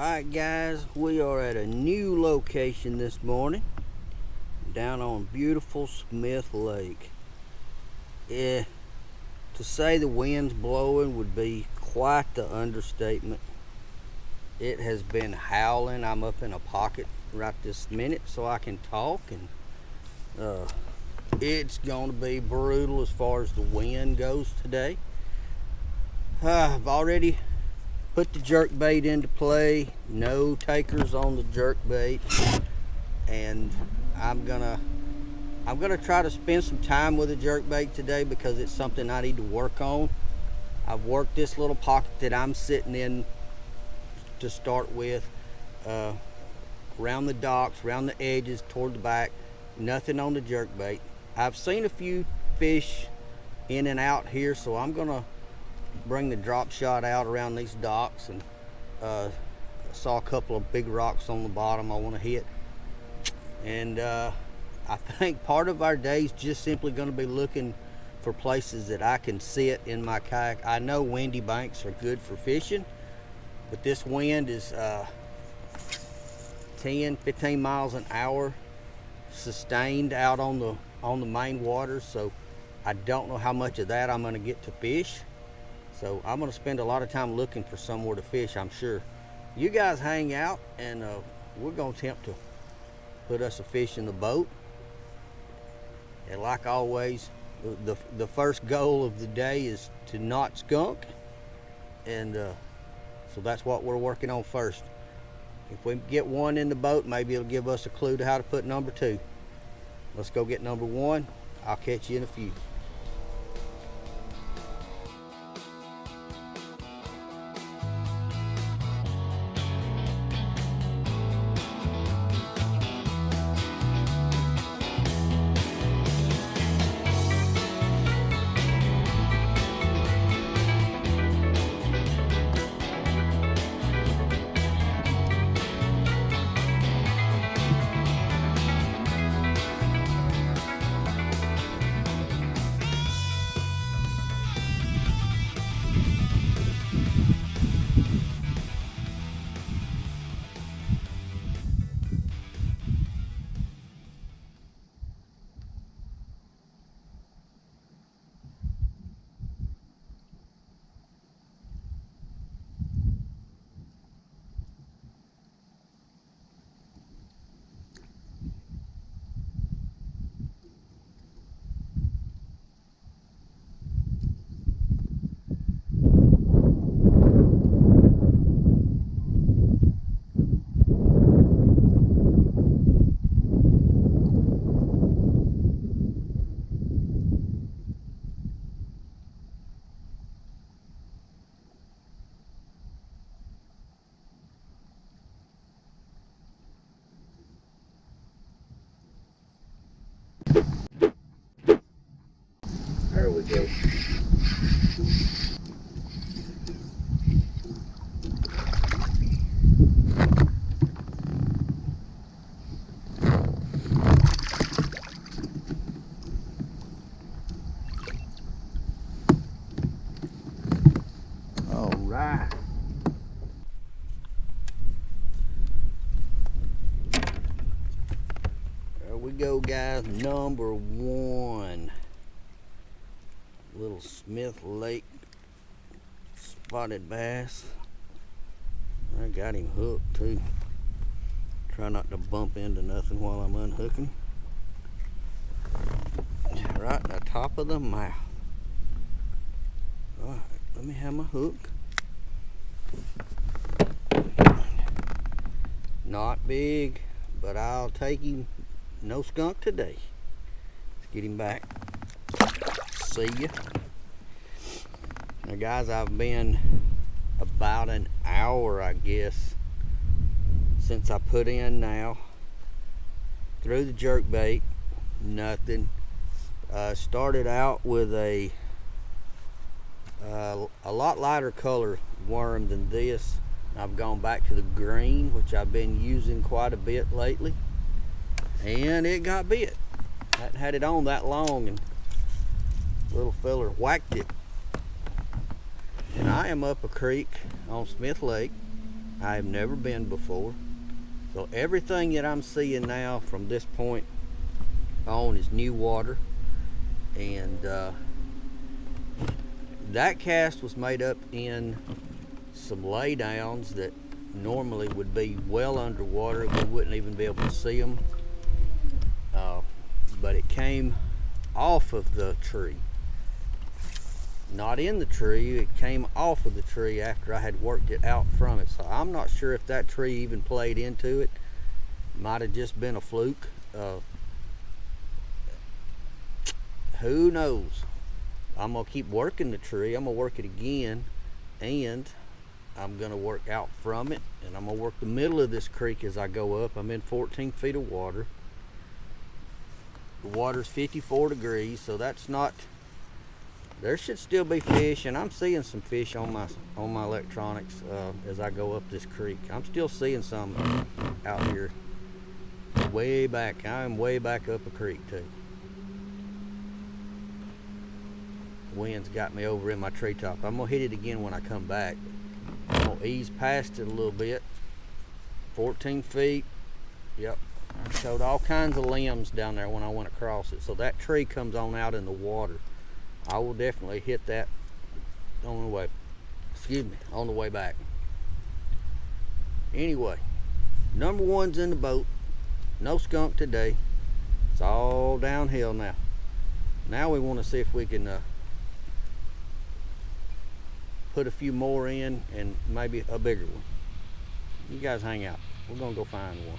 Alright guys, we are at a new location this morning down on beautiful Smith Lake. To say the wind's blowing would be quite the understatement. It has been howling. I'm up in a pocket right this minute so I can talk, and it's going to be brutal as far as the wind goes today. I've already put the jerk bait into play. No takers on the jerk bait, and I'm gonna try to spend some time with the jerk bait today because it's something I need to work on. I've worked this little pocket that I'm sitting in to start with, around the docks, around the edges, toward the back. Nothing on the jerk bait. I've seen a few fish in and out here, so I'm gonna bring the drop shot out around these docks, and saw a couple of big rocks on the bottom I want to hit. And I think part of our day is just simply going to be looking for places that I can sit in my kayak. I know windy banks are good for fishing, but this wind is 10-15 miles an hour sustained out on the main waters, so I don't know how much of that I'm going to get to fish. So I'm going to spend a lot of time looking for somewhere to fish, I'm sure. You guys hang out, and we're going to attempt to put us a fish in the boat. And like always, the first goal of the day is to not skunk. And so that's what we're working on first. If we get one in the boat, maybe it'll give us a clue to how to put number two. Let's go get number one. I'll catch you in a few. There we go. All right. There we go, guys. Number one. Little Smith Lake spotted bass. I got him hooked too. Try not to bump into nothing while I'm unhooking. Right in the top of the mouth. Alright, let me have my hook. Not big, but I'll take him. No skunk today. Let's get him back. See ya. Now guys, I've been about an hour, I guess, since I put in now. Threw the jerk bait, nothing. Started out with a lot lighter color worm than this. I've gone back to the green, which I've been using quite a bit lately, and it got bit. I hadn't had it on that long, and little feller whacked it. And I am up a creek on Smith Lake, I have never been before. So everything that I'm seeing now from this point on is new water. And that cast was made up in some laydowns that normally would be well underwater. We wouldn't even be able to see them. But it came off of the tree. Not in the tree, it came off of the tree after I had worked it out from it. So I'm not sure if that tree even played into it. Might have just been a fluke. Who knows? I'm gonna keep working the tree. I'm gonna work it again, and I'm gonna work out from it, and I'm gonna work the middle of this creek as I go up. I'm in 14 feet of water. The water's 54 degrees, so that's not, there should still be fish, and I'm seeing some fish on my electronics as I go up this creek. I'm still seeing some out here way back. I'm way back up a creek too. The wind's got me over in my treetop. I'm gonna hit it again when I come back. I'm gonna ease past it a little bit. 14 feet. Yep. I showed all kinds of limbs down there when I went across it. So that tree comes on out in the water. I will definitely hit that on the way, on the way back. Anyway, number one's in the boat. No skunk today. It's all downhill now. Now we want to see if we can put a few more in, and maybe a bigger one. You guys hang out. We're gonna go find one.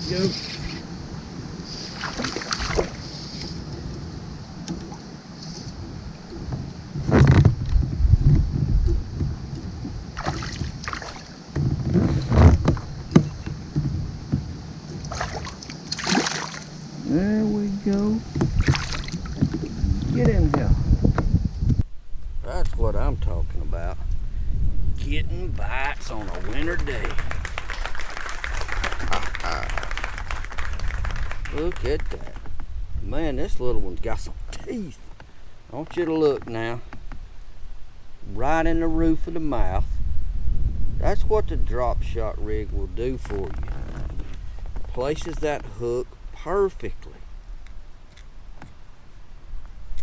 Go. There we go. Get in here. That's what I'm talking about. Getting bites on a winter day. Look at that. Man, this little one's got some teeth. I want you to look now. Right in the roof of the mouth. That's what the drop shot rig will do for you. Places that hook perfectly.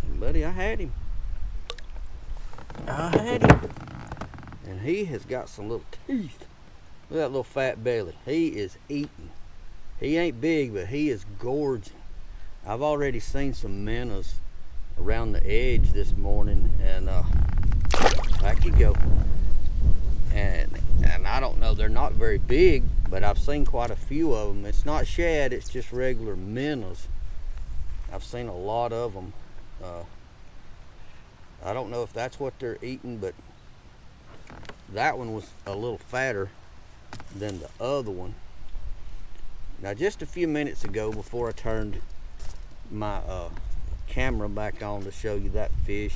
And buddy, I had him. And he has got some little teeth. Look at that little fat belly. He is eating. He ain't big, but he is gorging. I've already seen some minnows around the edge this morning, and back you go. And I don't know, they're not very big, but I've seen quite a few of them. It's not shad, it's just regular minnows. I've seen a lot of them. I don't know if that's what they're eating, but that one was a little fatter than the other one. Now, just a few minutes ago, before I turned my camera back on to show you that fish.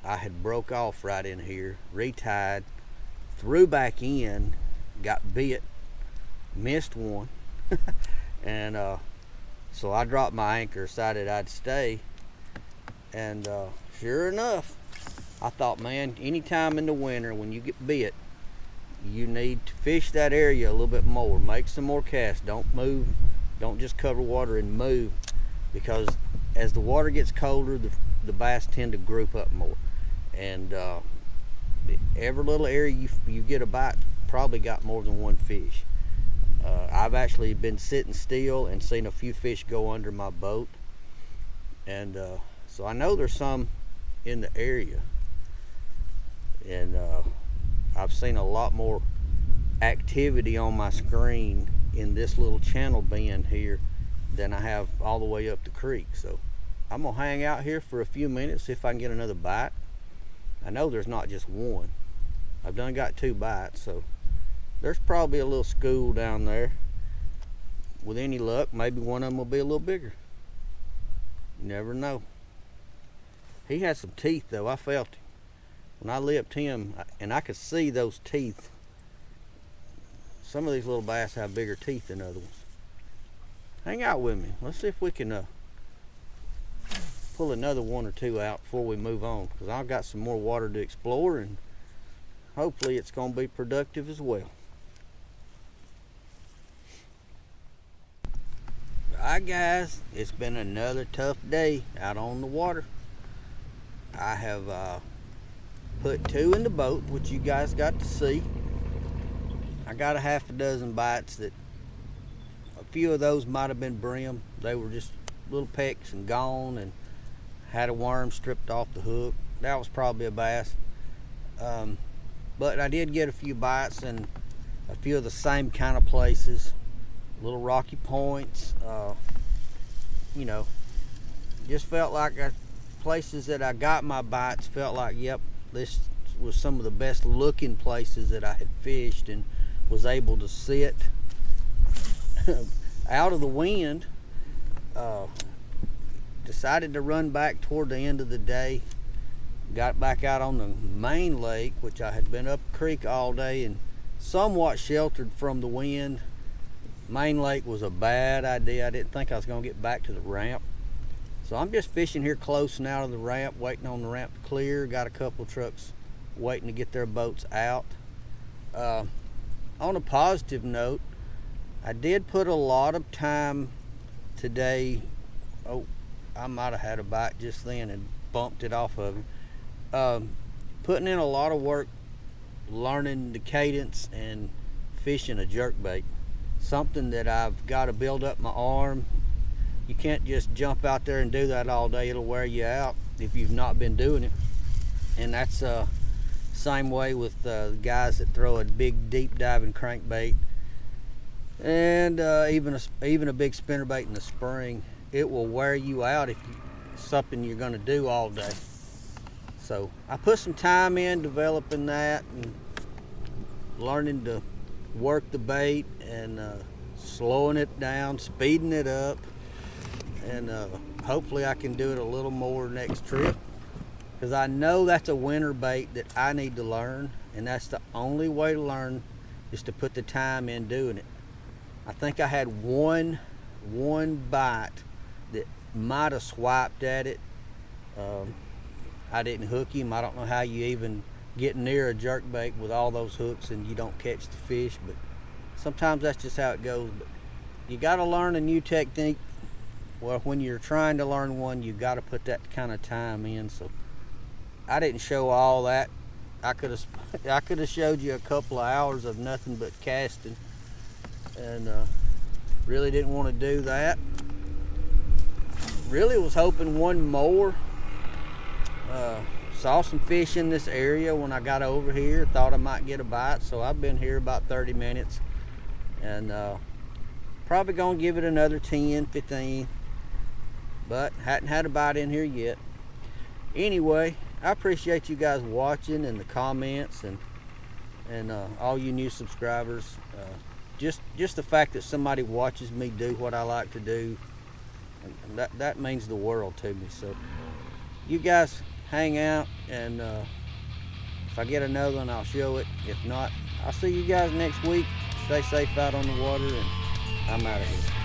I had broke off right in here, retied, threw back in, got bit, missed one, and so I dropped my anchor, decided I'd stay, and sure enough, I thought, man, anytime in the winter when you get bit, you need to fish that area a little bit more, make some more casts, don't move, don't just cover water and move, because as the water gets colder, the bass tend to group up more, and every little area you get a bite probably got more than one fish. I've actually been sitting still and seen a few fish go under my boat, and so I know there's some in the area, and I've seen a lot more activity on my screen in this little channel bend here than I have all the way up the creek. So I'm gonna hang out here for a few minutes, see if I can get another bite. I know there's not just one. I've done got 2 bites, so there's probably a little school down there. With any luck, maybe one of them will be a little bigger. You never know. He had some teeth though, I felt him. When I lipped him, and I could see those teeth. Some of these little bass have bigger teeth than other ones. Hang out with me. Let's see if we can pull another 1 or 2 out before we move on, because I've got some more water to explore, and hopefully it's going to be productive as well. Alright guys, it's been another tough day out on the water. I have put 2 in the boat, which you guys got to see. I got a half a dozen bites that a few of those might have been brim. They were just little pecks and gone, and had a worm stripped off the hook. That was probably a bass. But I did get a few bites in a few of the same kind of places, little rocky points. You know, just felt like places that I got my bites felt like, yep, this was some of the best looking places that I had fished, and was able to sit out of the wind. Decided to run back toward the end of the day. Got back out on the main lake, which I had been up creek all day and somewhat sheltered from the wind. Main lake was a bad idea. I didn't think I was going to get back to the ramp. So I'm just fishing here close now to the ramp, waiting on the ramp to clear. Got a couple trucks waiting to get their boats out. On a positive note, I did put a lot of time today. Oh, I might have had a bite just then and bumped it off of him. Putting in a lot of work learning the cadence and fishing a jerkbait. Something that I've got to build up my arm. You can't just jump out there and do that all day. It'll wear you out if you've not been doing it. And that's same way with guys that throw a big deep diving crankbait, and even a big spinnerbait in the spring. It will wear you out if it's something you're going to do all day. So I put some time in developing that and learning to work the bait, and slowing it down, speeding it up, and hopefully I can do it a little more next trip, because I know that's a winter bait that I need to learn, and that's the only way to learn, is to put the time in doing it. I think I had one bite that might have swiped at it. I didn't hook him. I don't know how you even get near a jerkbait with all those hooks and you don't catch the fish, but sometimes that's just how it goes. But you got to learn a new technique. Well, when you're trying to learn one, you got to put that kind of time in. So I didn't show all that. I could have showed you a couple of hours of nothing but casting, and really didn't want to do that. Really was hoping one more. Saw some fish in this area when I got over here. Thought I might get a bite, so I've been here about 30 minutes, and probably gonna give it another 10, 15, but hadn't had a bite in here yet. Anyway, I appreciate you guys watching, and the comments, and all you new subscribers. Just the fact that somebody watches me do what I like to do And that means the world to me. So you guys hang out, and if I get another one, I'll show it. If not, I'll see you guys next week. Stay safe out on the water, and I'm out of here.